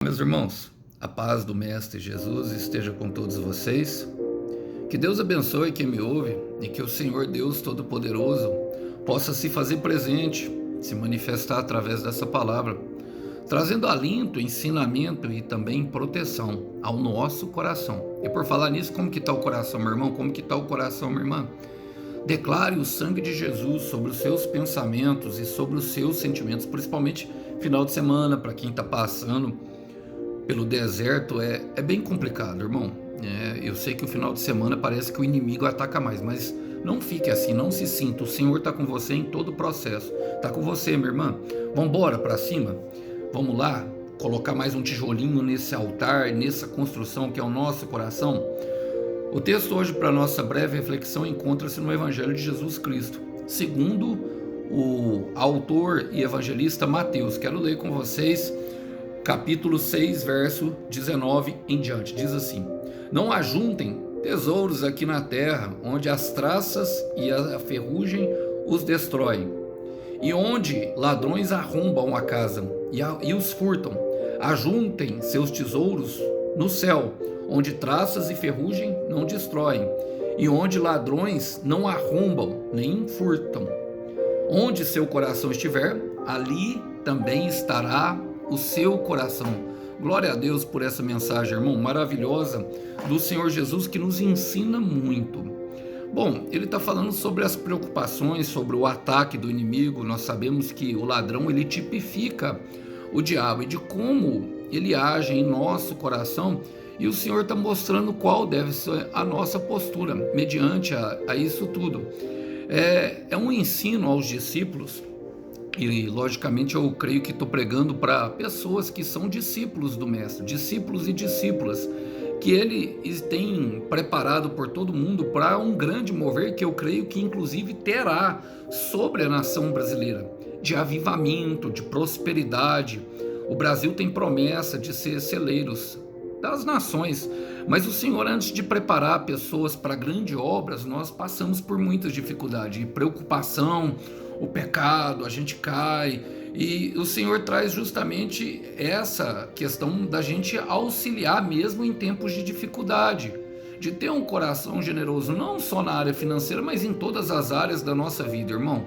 Meus irmãos, a paz do Mestre Jesus esteja com todos vocês. Que Deus abençoe quem me ouve e que o Senhor Deus Todo-Poderoso possa se fazer presente, se manifestar através dessa palavra, trazendo alento, ensinamento e também proteção ao nosso coração. E por falar nisso, como que está o coração, meu irmão? Como que está o coração, minha irmã? Declare o sangue de Jesus sobre os seus pensamentos e sobre os seus sentimentos, principalmente final de semana, para quem está passando pelo deserto, é bem complicado, irmão. Eu sei que o final de semana parece que o inimigo ataca mais, mas não fique assim, não se sinta. O Senhor está com você em todo o processo. Está com você, minha irmã. Vamos embora para cima? Vamos lá colocar mais um tijolinho nesse altar, nessa construção que é o nosso coração? O texto hoje para nossa breve reflexão encontra-se no Evangelho de Jesus Cristo, segundo o autor e evangelista Mateus. Quero ler com vocês capítulo 6, verso 19 em diante. Diz assim: Não ajuntem tesouros aqui na terra, onde as traças e a ferrugem os destroem, e onde ladrões arrombam a casa e os furtam. Ajuntem seus tesouros no céu, onde traças e ferrugem não destroem, e onde ladrões não arrombam nem furtam. Onde seu coração estiver, ali também estará o seu coração. Glória a Deus por essa mensagem, irmão, maravilhosa do Senhor Jesus, que nos ensina muito. Bom, ele está falando sobre as preocupações, sobre o ataque do inimigo. Nós sabemos que o ladrão, ele tipifica o diabo e de como ele age em nosso coração, e o Senhor está mostrando qual deve ser a nossa postura mediante a isso tudo. É um ensino aos discípulos. E logicamente eu creio que estou pregando para pessoas que são discípulos do Mestre, discípulos e discípulas, que ele tem preparado por todo mundo para um grande mover que eu creio que inclusive terá sobre a nação brasileira, de avivamento, de prosperidade. O Brasil tem promessa de ser celeiros das nações, mas o Senhor, antes de preparar pessoas para grandes obras, nós passamos por muitas dificuldades, preocupação, o pecado, a gente cai, e o Senhor traz justamente essa questão da gente auxiliar mesmo em tempos de dificuldade, de ter um coração generoso, não só na área financeira, mas em todas as áreas da nossa vida, irmão,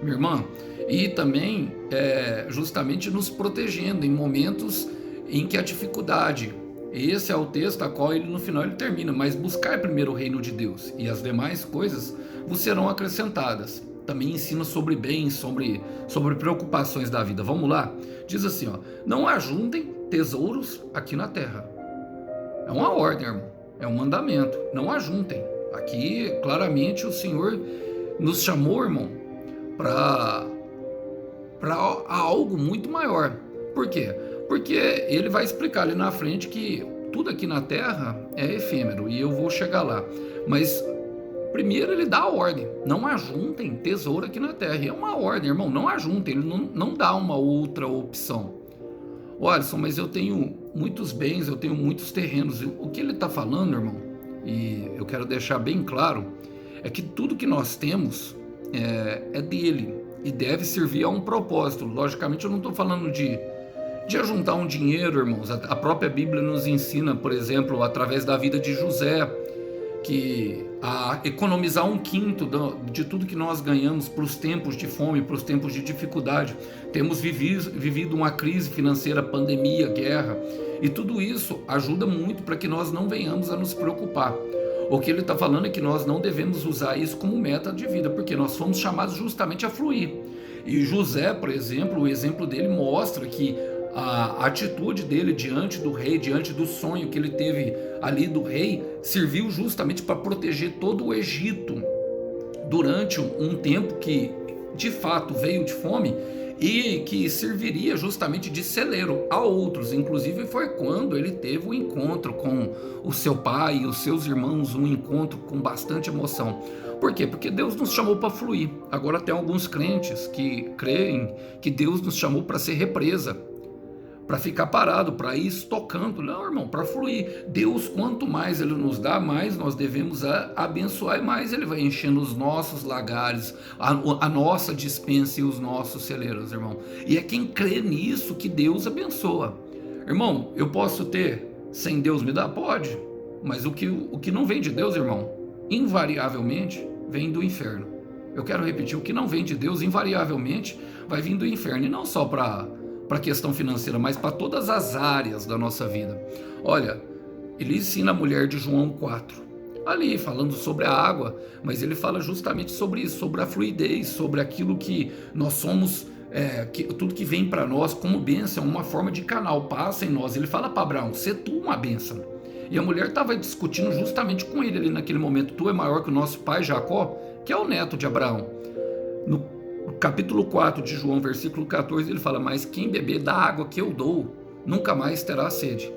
minha irmã, e também justamente nos protegendo em momentos em que a dificuldade. Esse é o texto a qual ele no final ele termina: mas buscar primeiro o reino de Deus, e as demais coisas vos serão acrescentadas. Também ensina sobre bens, sobre preocupações da vida. Vamos lá? Diz assim, ó: não ajuntem tesouros aqui na terra. É uma ordem, irmão. É um mandamento. Não ajuntem. Aqui, claramente, o Senhor nos chamou, irmão, para algo muito maior. Por quê? Porque ele vai explicar ali na frente que tudo aqui na terra é efêmero, e eu vou chegar lá. Mas primeiro ele dá a ordem: não ajuntem tesouro aqui na terra. E é uma ordem, irmão, não ajuntem. Ele não dá uma outra opção. Olha, mas eu tenho muitos bens, eu tenho muitos terrenos. O que ele está falando, irmão, e eu quero deixar bem claro, é que tudo que nós temos é dele e deve servir a um propósito. Logicamente eu não estou falando de ajuntar um dinheiro, irmãos. A própria Bíblia nos ensina, por exemplo, através da vida de José, que a economizar 1/5 de tudo que nós ganhamos para os tempos de fome, para os tempos de dificuldade. Temos vivido uma crise financeira, pandemia, guerra, e tudo isso ajuda muito para que nós não venhamos a nos preocupar. O que ele está falando é que nós não devemos usar isso como meta de vida, porque nós fomos chamados justamente a fluir. E José, por exemplo, o exemplo dele mostra que a atitude dele diante do rei, diante do sonho que ele teve ali do rei, serviu justamente para proteger todo o Egito durante um tempo que de fato veio de fome, e que serviria justamente de celeiro a outros. Inclusive foi quando ele teve um encontro com o seu pai e os seus irmãos, um encontro com bastante emoção. Por quê? Porque Deus nos chamou para fluir. Agora tem alguns crentes que creem que Deus nos chamou para ser represa, para ficar parado, para ir estocando. Não, irmão, para fluir. Deus, quanto mais Ele nos dá, mais nós devemos abençoar, e mais Ele vai enchendo os nossos lagares, a nossa despensa e os nossos celeiros, irmão. E é quem crê nisso que Deus abençoa. Irmão, eu posso ter sem Deus me dar? Pode, mas o que não vem de Deus, irmão, invariavelmente vem do inferno. Eu quero repetir, o que não vem de Deus, invariavelmente, vai vir do inferno, e não só para a questão financeira, mas para todas as áreas da nossa vida. Olha, ele ensina a mulher de João 4, ali falando sobre a água, mas ele fala justamente sobre isso, sobre a fluidez, sobre aquilo que nós somos, tudo que vem para nós como bênção, uma forma de canal, passa em nós. Ele fala para Abraão, se tu uma bênção. E a mulher estava discutindo justamente com ele ali naquele momento, tu é maior que o nosso pai Jacó, que é o neto de Abraão. No capítulo 4 de João, versículo 14, ele fala, mas quem beber da água que eu dou, nunca mais terá sede.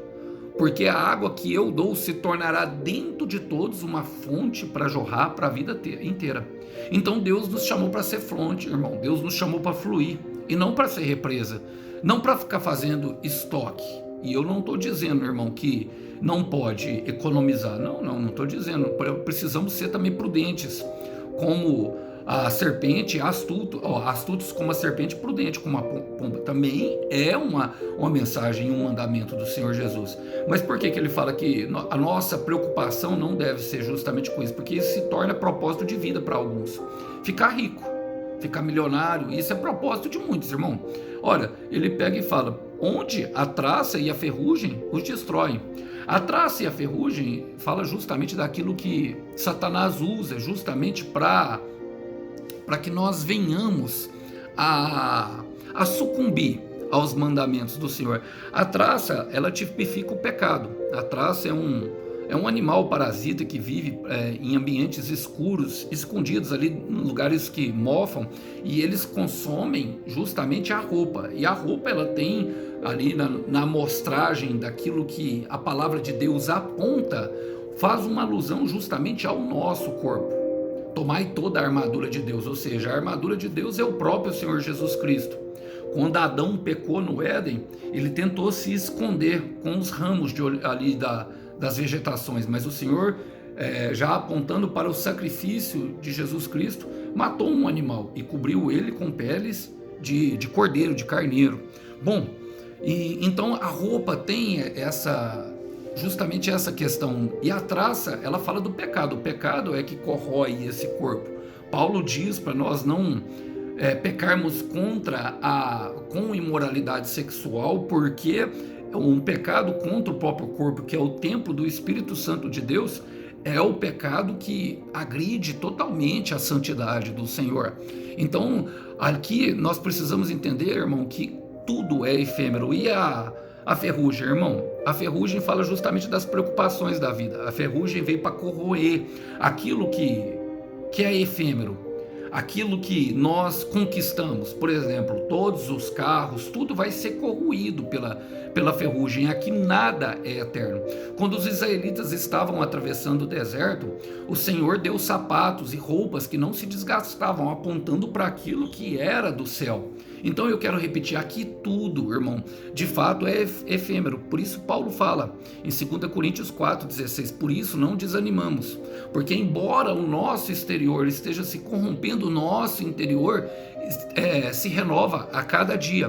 Porque a água que eu dou se tornará dentro de todos uma fonte para jorrar para a vida inteira. Então Deus nos chamou para ser fonte, irmão. Deus nos chamou para fluir e não para ser represa, não para ficar fazendo estoque. E eu não estou dizendo, irmão, que não pode economizar. Não estou dizendo. Precisamos ser também prudentes, como a serpente, astutos como a serpente, prudente como a pomba. Também é uma mensagem, um mandamento do Senhor Jesus. Mas por que ele fala que a nossa preocupação não deve ser justamente com isso? Porque isso se torna propósito de vida para alguns. Ficar rico, ficar milionário, isso é propósito de muitos, irmão. Olha, ele pega e fala, onde a traça e a ferrugem os destroem. A traça e a ferrugem fala justamente daquilo que Satanás usa justamente para que nós venhamos a sucumbir aos mandamentos do Senhor. A traça, ela tipifica o pecado. A traça é um animal parasita que vive em ambientes escuros, escondidos ali em lugares que mofam, e eles consomem justamente a roupa. E a roupa, ela tem ali na amostragem daquilo que a palavra de Deus aponta, faz uma alusão justamente ao nosso corpo. Tomai toda a armadura de Deus, ou seja, a armadura de Deus é o próprio Senhor Jesus Cristo. Quando Adão pecou no Éden, ele tentou se esconder com os ramos ali das vegetações, mas o Senhor, já apontando para o sacrifício de Jesus Cristo, matou um animal e cobriu ele com peles de cordeiro, de carneiro. Bom, então a roupa tem justamente essa questão. E a traça, ela fala do pecado. O pecado é que corrói esse corpo. Paulo diz para nós não pecarmos com imoralidade sexual, porque um pecado contra o próprio corpo, que é o templo do Espírito Santo de Deus, é o pecado que agride totalmente a santidade do Senhor. Então, aqui nós precisamos entender, irmão, que tudo é efêmero. E a ferrugem, irmão, a ferrugem fala justamente das preocupações da vida. A ferrugem veio para corroer aquilo que é efêmero, aquilo que nós conquistamos. Por exemplo, todos os carros, tudo vai ser corroído pela ferrugem. Aqui nada é eterno. Quando os israelitas estavam atravessando o deserto, o Senhor deu sapatos e roupas que não se desgastavam, apontando para aquilo que era do céu. Então eu quero repetir, aqui tudo, irmão, de fato é efêmero. Por isso Paulo fala em 2 Coríntios 4,16, por isso não desanimamos, porque embora o nosso exterior esteja se corrompendo, o nosso interior se renova a cada dia.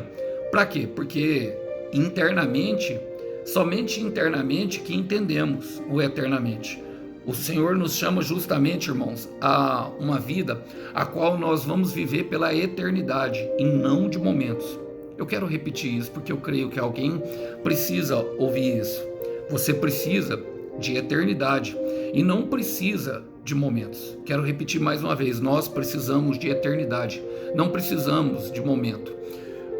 Para quê? Porque internamente, somente internamente que entendemos o eternamente. O Senhor nos chama justamente, irmãos, a uma vida a qual nós vamos viver pela eternidade e não de momentos. Eu quero repetir isso porque eu creio que alguém precisa ouvir isso. Você precisa de eternidade e não precisa de momentos. Quero repetir mais uma vez, nós precisamos de eternidade, não precisamos de momento.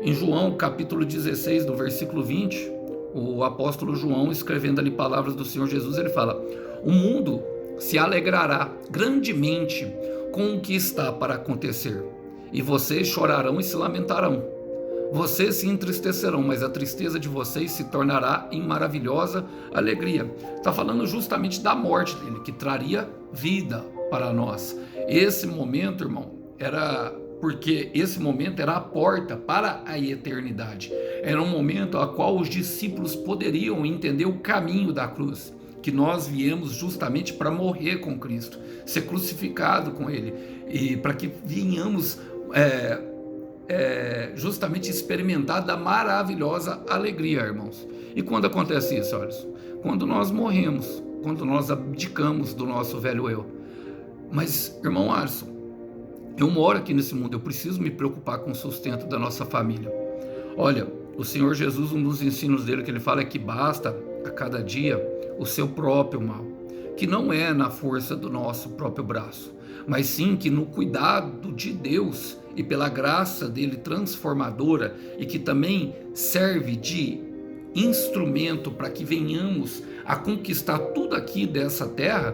Em João capítulo 16, do versículo 20, o apóstolo João, escrevendo ali palavras do Senhor Jesus, ele fala: o mundo se alegrará grandemente com o que está para acontecer, e vocês chorarão e se lamentarão. Vocês se entristecerão, mas a tristeza de vocês se tornará em maravilhosa alegria. Está falando justamente da morte dele, que traria vida para nós. Esse momento, irmão, porque esse momento era a porta para a eternidade. Era um momento a qual os discípulos poderiam entender o caminho da cruz, que nós viemos justamente para morrer com Cristo, ser crucificado com Ele, e para que venhamos justamente experimentar da maravilhosa alegria, irmãos. E quando acontece isso, olha, quando nós morremos, quando nós abdicamos do nosso velho eu. Mas, irmão Alisson, eu moro aqui nesse mundo, eu preciso me preocupar com o sustento da nossa família. Olha, o Senhor Jesus, um dos ensinos dele que ele fala é que basta a cada dia o seu próprio mal, que não é na força do nosso próprio braço, mas sim que no cuidado de Deus e pela graça dele transformadora, e que também serve de instrumento para que venhamos a conquistar tudo aqui dessa terra,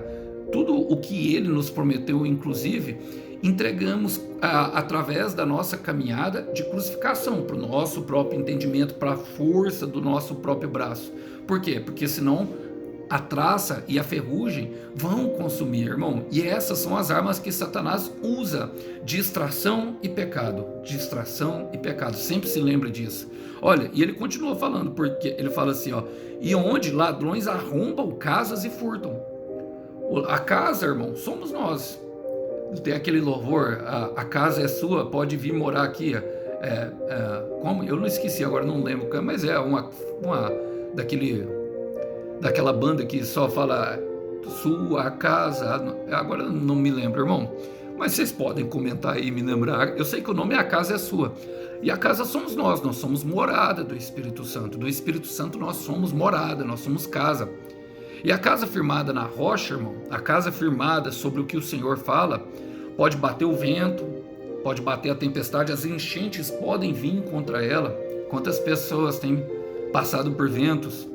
tudo o que ele nos prometeu, inclusive entregamos através da nossa caminhada de crucificação, para o nosso próprio entendimento, para a força do nosso próprio braço. Por quê? Porque senão a traça e a ferrugem vão consumir, irmão. E essas são as armas que Satanás usa: distração e pecado. Distração e pecado. Sempre se lembre disso. Olha, e ele continua falando, porque ele fala assim, ó: e onde ladrões arrombam casas e furtam. A casa, irmão, somos nós. Tem aquele louvor, a casa é sua, pode vir morar aqui. Como? Eu não esqueci agora, não lembro, mas é daquela banda que só fala sua casa, agora não me lembro, irmão. Mas vocês podem comentar aí e me lembrar. Eu sei que o nome é A Casa é Sua. E a casa somos nós somos morada do Espírito Santo. Do Espírito Santo nós somos morada, nós somos casa. E a casa firmada na rocha, irmão, a casa firmada sobre o que o Senhor fala, pode bater o vento, pode bater a tempestade, as enchentes podem vir contra ela. Quantas pessoas têm passado por ventos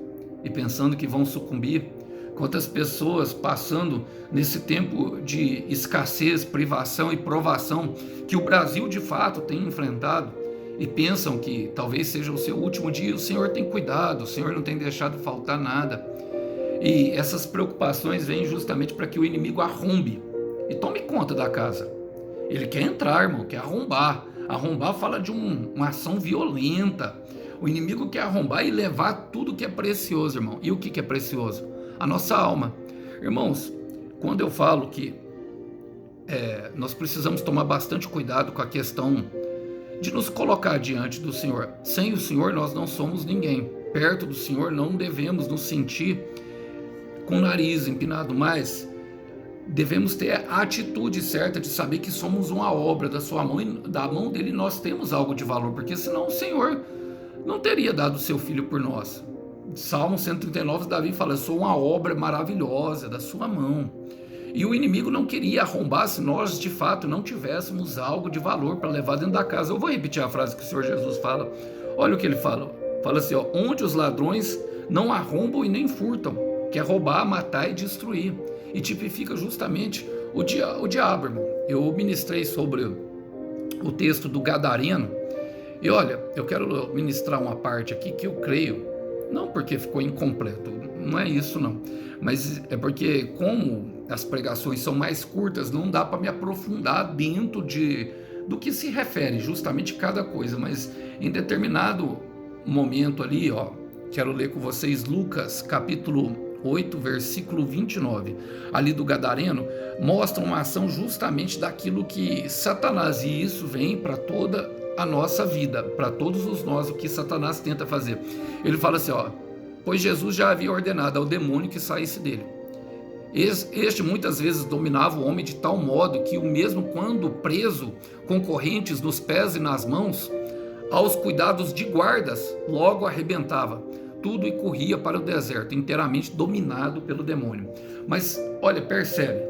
e pensando que vão sucumbir? Quantas pessoas passando nesse tempo de escassez, privação e provação que o Brasil de fato tem enfrentado e pensam que talvez seja o seu último dia. O Senhor tem cuidado, o Senhor não tem deixado faltar nada. E essas preocupações vêm justamente para que o inimigo arrombe e tome conta da casa. Ele quer entrar, irmão, quer arrombar. Arrombar fala de uma ação violenta. O inimigo quer arrombar e levar tudo que é precioso, irmão. E o que é precioso? A nossa alma. Irmãos, quando eu falo que nós precisamos tomar bastante cuidado com a questão de nos colocar diante do Senhor. Sem o Senhor nós não somos ninguém. Perto do Senhor não devemos nos sentir com o nariz empinado, mas devemos ter a atitude certa de saber que somos uma obra da sua mão, e da mão dele nós temos algo de valor, porque senão o Senhor não teria dado o seu filho por nós. Salmo 139, Davi fala: eu sou uma obra maravilhosa da sua mão. E o inimigo não queria arrombar se nós de fato não tivéssemos algo de valor para levar dentro da casa. Eu vou repetir a frase que o Senhor Jesus fala. Olha o que ele fala. Fala assim, ó: onde os ladrões não arrombam e nem furtam, quer roubar, matar e destruir. E tipifica justamente o diabo, irmão. Eu ministrei sobre o texto do Gadareno. E olha, eu quero ministrar uma parte aqui que eu creio, não porque ficou incompleto, não é isso não, mas é porque como as pregações são mais curtas, não dá para me aprofundar dentro do que se refere justamente cada coisa, mas em determinado momento ali, ó, quero ler com vocês Lucas capítulo 8, versículo 29, ali do Gadareno, mostra uma ação justamente daquilo que Satanás, e isso vem para toda a nossa vida, para todos os nós, o que Satanás tenta fazer. Ele fala assim, ó: pois Jesus já havia ordenado ao demônio que saísse dele. Este muitas vezes dominava o homem de tal modo que o mesmo quando preso, com correntes nos pés e nas mãos, aos cuidados de guardas, logo arrebentava tudo e corria para o deserto, inteiramente dominado pelo demônio. Mas, olha, perceba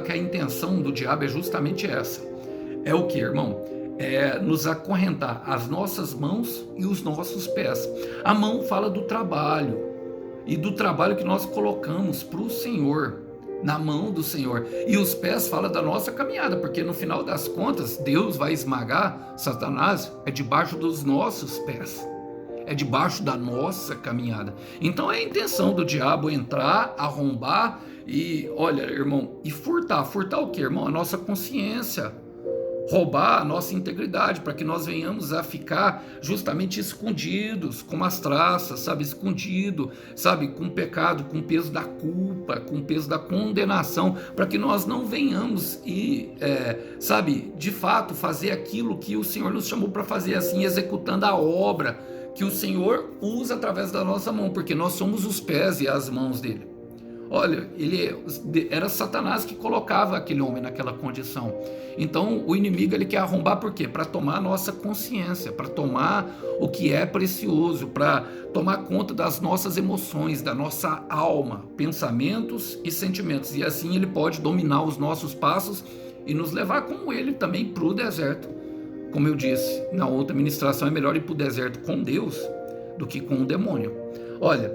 que a intenção do diabo é justamente essa. É o que, irmão? É nos acorrentar as nossas mãos e os nossos pés. A mão fala do trabalho, e do trabalho que nós colocamos para o Senhor, na mão do Senhor. E os pés falam da nossa caminhada, porque no final das contas, Deus vai esmagar Satanás debaixo dos nossos pés. É debaixo da nossa caminhada. Então é a intenção do diabo entrar, arrombar e, olha, irmão, e furtar. Furtar o quê, irmão? A nossa consciência. Roubar a nossa integridade, para que nós venhamos a ficar justamente escondidos, como as traças, sabe? Escondido, sabe? Com o pecado, com o peso da culpa, com o peso da condenação, para que nós não venhamos e, sabe? De fato, fazer aquilo que o Senhor nos chamou para fazer, assim, executando a obra que o Senhor usa através da nossa mão, porque nós somos os pés e as mãos dele. Olha, era Satanás que colocava aquele homem naquela condição. Então o inimigo ele quer arrombar por quê? Para tomar a nossa consciência, para tomar o que é precioso, para tomar conta das nossas emoções, da nossa alma, pensamentos e sentimentos. E assim ele pode dominar os nossos passos e nos levar como ele também para o deserto. Como eu disse na outra ministração, é melhor ir para o deserto com Deus do que com o demônio. Olha,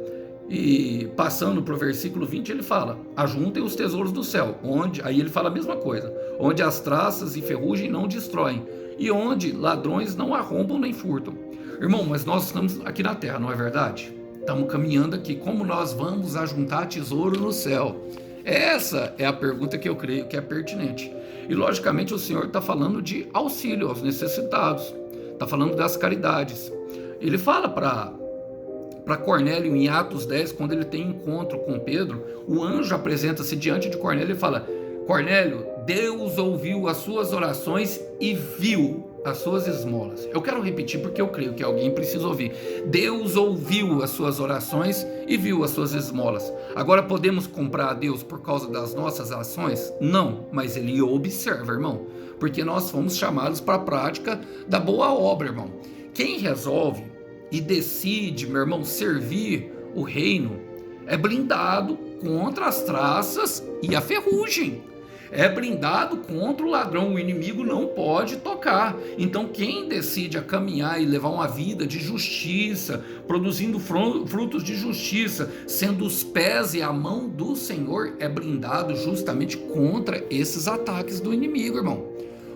e passando para o versículo 20, ele fala: ajuntem os tesouros do céu, aí ele fala a mesma coisa, onde as traças e ferrugem não destroem, e onde ladrões não arrombam nem furtam. Irmão, mas nós estamos aqui na terra, não é verdade? Estamos caminhando aqui, como nós vamos ajuntar tesouro no céu? Essa é a pergunta que eu creio que é pertinente. E logicamente o Senhor está falando de auxílio aos necessitados, está falando das caridades. Ele fala para Cornélio em Atos 10, quando ele tem encontro com Pedro, o anjo apresenta-se diante de Cornélio e fala: Cornélio, Deus ouviu as suas orações e viu as suas esmolas. Eu quero repetir porque eu creio que alguém precisa ouvir. Deus ouviu as suas orações e viu as suas esmolas. Agora podemos comprar a Deus por causa das nossas ações? Não, mas ele observa, irmão, porque nós fomos chamados para a prática da boa obra, irmão. Quem resolve e decide, meu irmão, servir o reino é blindado contra as traças e a ferrugem. É blindado contra o ladrão, o inimigo não pode tocar. Então quem decide a caminhar e levar uma vida de justiça, produzindo frutos de justiça, sendo os pés e a mão do Senhor, é blindado justamente contra esses ataques do inimigo, irmão.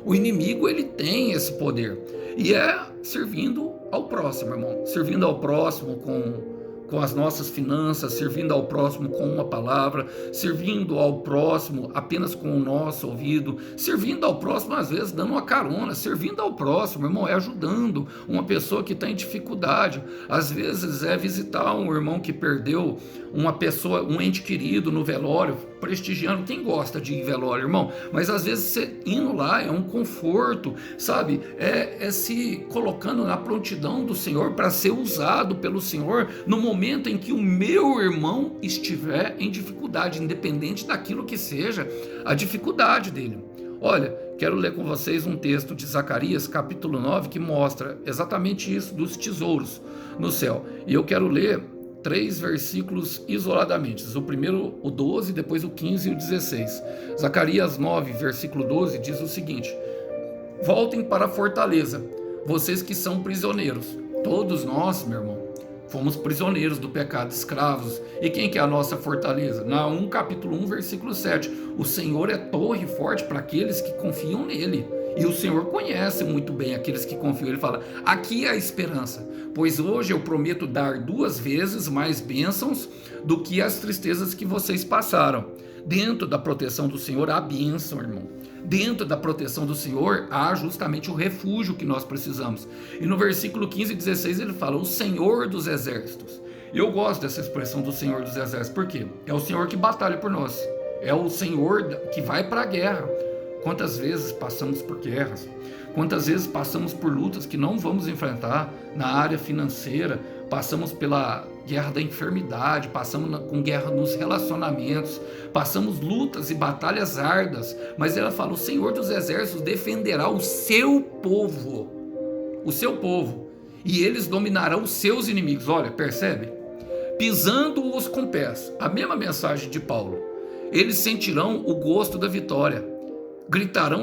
O inimigo, ele tem esse poder, e é servindo ao próximo, irmão, servindo ao próximo com as nossas finanças, servindo ao próximo com uma palavra, servindo ao próximo apenas com o nosso ouvido, servindo ao próximo às vezes dando uma carona, servindo ao próximo, irmão, é ajudando uma pessoa que está em dificuldade. Às vezes é visitar um irmão que perdeu uma pessoa, um ente querido no velório, prestigiando. Quem gosta de ir em velório, irmão? Mas às vezes você indo lá é um conforto, sabe? É se colocando na prontidão do Senhor para ser usado pelo Senhor no momento em que o meu irmão estiver em dificuldade, independente daquilo que seja a dificuldade dele. Olha, quero ler com vocês um texto de Zacarias, capítulo 9, que mostra exatamente isso dos tesouros no céu. E eu quero ler 3 versículos isoladamente. O primeiro, o 12, depois o 15 e o 16. Zacarias 9, versículo 12, diz o seguinte: voltem para a fortaleza, vocês que são prisioneiros. Todos nós, meu irmão, fomos prisioneiros do pecado, escravos. E quem que é a nossa fortaleza? Naum capítulo 1, versículo 7. O Senhor é torre forte para aqueles que confiam nele. E o Senhor conhece muito bem aqueles que confiam. Ele fala: aqui é a esperança, pois hoje eu prometo dar 2 vezes mais bênçãos do que as tristezas que vocês passaram. Dentro da proteção do Senhor há bênção, irmão. Dentro da proteção do Senhor há justamente o refúgio que nós precisamos. E no versículo 15 e 16 ele fala: o Senhor dos exércitos. Eu gosto dessa expressão do Senhor dos exércitos, por quê? É o Senhor que batalha por nós. É o Senhor que vai para a guerra. Quantas vezes passamos por guerras, quantas vezes passamos por lutas que não vamos enfrentar na área financeira, passamos pela guerra da enfermidade, passamos com guerra nos relacionamentos, passamos lutas e batalhas árduas, mas ela fala: o Senhor dos exércitos defenderá o seu povo, e eles dominarão os seus inimigos. Olha, percebe? Pisando-os com pés, a mesma mensagem de Paulo. Eles sentirão o gosto da vitória, gritarão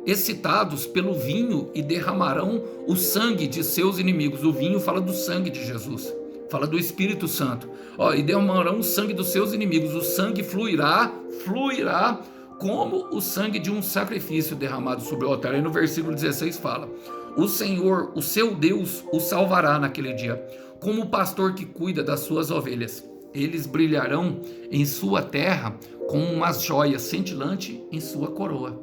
excitados pelo vinho e derramarão o sangue de seus inimigos. O vinho fala do sangue de Jesus, fala do Espírito Santo. E derramarão o sangue dos seus inimigos. O sangue fluirá como o sangue de um sacrifício derramado sobre o altar. E no versículo 16 fala: o Senhor, o seu Deus, o salvará naquele dia, como o pastor que cuida das suas ovelhas. Eles brilharão em sua terra como umas joias cintilantes em sua coroa.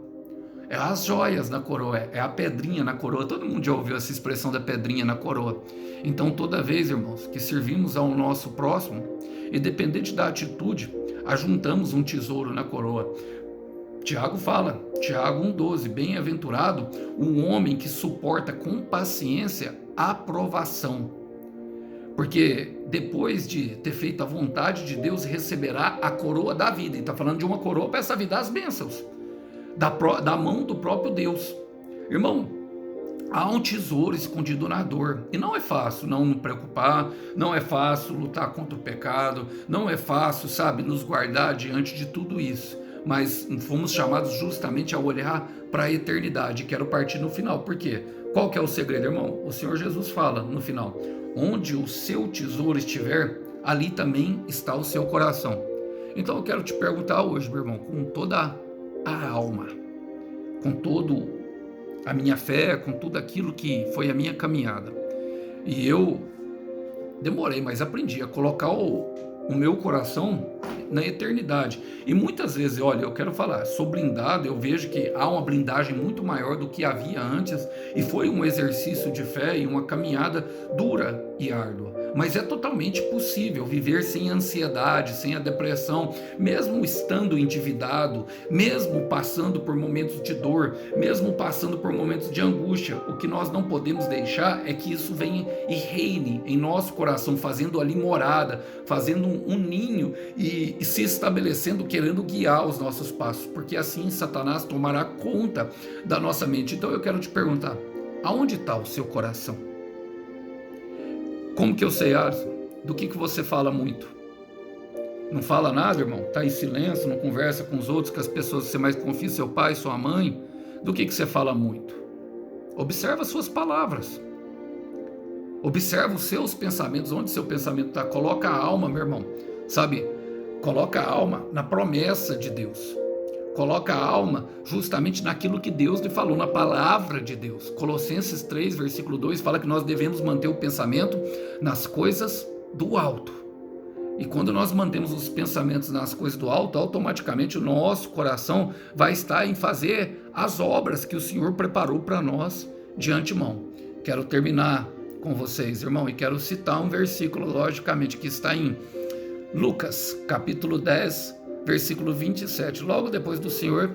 É as joias na coroa, é a pedrinha na coroa. Todo mundo já ouviu essa expressão da pedrinha na coroa. Então toda vez, irmãos, que servimos ao nosso próximo, independente da atitude, ajuntamos um tesouro na coroa. Tiago fala, Tiago 1,12, bem-aventurado o homem que suporta com paciência aprovação. Porque depois de ter feito a vontade de Deus, receberá a coroa da vida. E está falando de uma coroa para essa vida, as bênçãos, da mão do próprio Deus. Irmão, há um tesouro escondido na dor. E não é fácil não nos preocupar, não é fácil lutar contra o pecado, não é fácil, sabe, nos guardar diante de tudo isso. Mas fomos chamados justamente a olhar para a eternidade. Quero partir no final. Por quê? Qual que é o segredo, irmão? O Senhor Jesus fala no final: onde o seu tesouro estiver, ali também está o seu coração. Então eu quero te perguntar hoje, meu irmão, com toda a alma, com todo a minha fé, com tudo aquilo que foi a minha caminhada. E eu demorei, mas aprendi a colocar o meu coração na eternidade. E muitas vezes, olha, eu quero falar, sou blindado, eu vejo que há uma blindagem muito maior do que havia antes, e foi um exercício de fé e uma caminhada dura e árdua. Mas é totalmente possível viver sem ansiedade, sem a depressão, mesmo estando endividado, mesmo passando por momentos de dor, mesmo passando por momentos de angústia. O que nós não podemos deixar é que isso venha e reine em nosso coração, fazendo ali morada, fazendo um ninho e se estabelecendo, querendo guiar os nossos passos, porque assim Satanás tomará conta da nossa mente. Então eu quero te perguntar, aonde está o seu coração? Como que eu sei, Alisson? Do que você fala muito? Não fala nada, irmão? Está em silêncio, não conversa com os outros, com as pessoas que você mais confia, seu pai, sua mãe? Do que você fala muito? Observa suas palavras. Observa os seus pensamentos, onde seu pensamento está. Coloca a alma, meu irmão, sabe? Coloca a alma na promessa de Deus. Coloca a alma justamente naquilo que Deus lhe falou, na palavra de Deus. Colossenses 3, versículo 2, fala que nós devemos manter o pensamento nas coisas do alto. E quando nós mantemos os pensamentos nas coisas do alto, automaticamente o nosso coração vai estar em fazer as obras que o Senhor preparou para nós de antemão. Quero terminar com vocês, irmão, e quero citar um versículo, logicamente, que está em Lucas, capítulo 10, versículo 27, logo depois do Senhor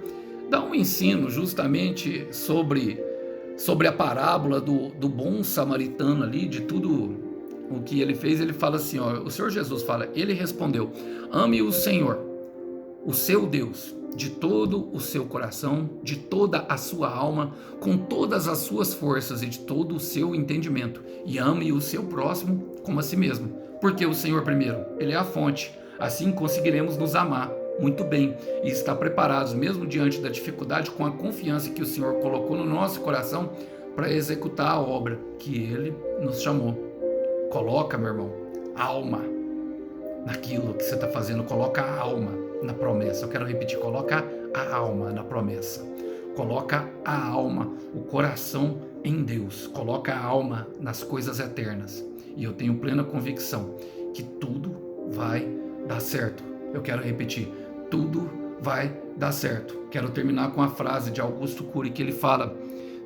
dá um ensino justamente sobre a parábola do bom samaritano ali, de tudo o que ele fez. Ele fala assim, ó, o Senhor Jesus fala, ele respondeu: ame o Senhor, o seu Deus, de todo o seu coração, de toda a sua alma, com todas as suas forças e de todo o seu entendimento, e ame o seu próximo como a si mesmo. Porque o Senhor primeiro, ele é a fonte. Assim conseguiremos nos amar muito bem e estar preparados, mesmo diante da dificuldade, com a confiança que o Senhor colocou no nosso coração para executar a obra que Ele nos chamou. Coloca, meu irmão, alma naquilo que você está fazendo. Coloca a alma na promessa. Eu quero repetir, coloca a alma na promessa. Coloca a alma, o coração em Deus. Coloca a alma nas coisas eternas. E eu tenho plena convicção que tudo vai dar certo. Eu quero repetir, tudo vai dar certo. Quero terminar com a frase de Augusto Cury, que ele fala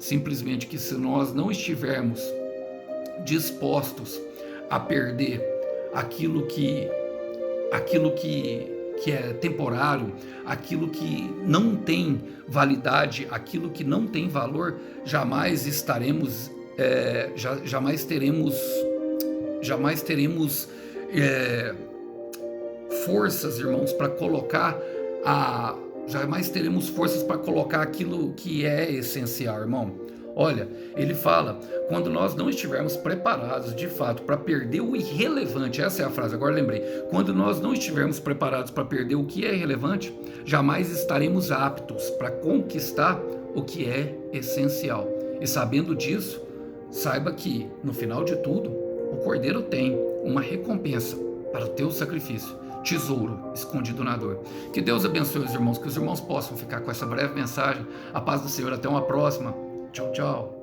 simplesmente que se nós não estivermos dispostos a perder aquilo que é temporário, aquilo que não tem validade, aquilo que não tem valor, jamais teremos forças, irmãos, para colocar jamais teremos forças para colocar aquilo que é essencial, irmão. Olha, ele fala, quando nós não estivermos preparados de fato para perder o irrelevante, essa é a frase, agora lembrei, quando nós não estivermos preparados para perder o que é relevante, jamais estaremos aptos para conquistar o que é essencial. E sabendo disso, saiba que no final de tudo, o Cordeiro tem uma recompensa para o teu sacrifício, tesouro escondido na dor. Que Deus abençoe os irmãos, que os irmãos possam ficar com essa breve mensagem. A paz do Senhor, até uma próxima. Tchau, tchau.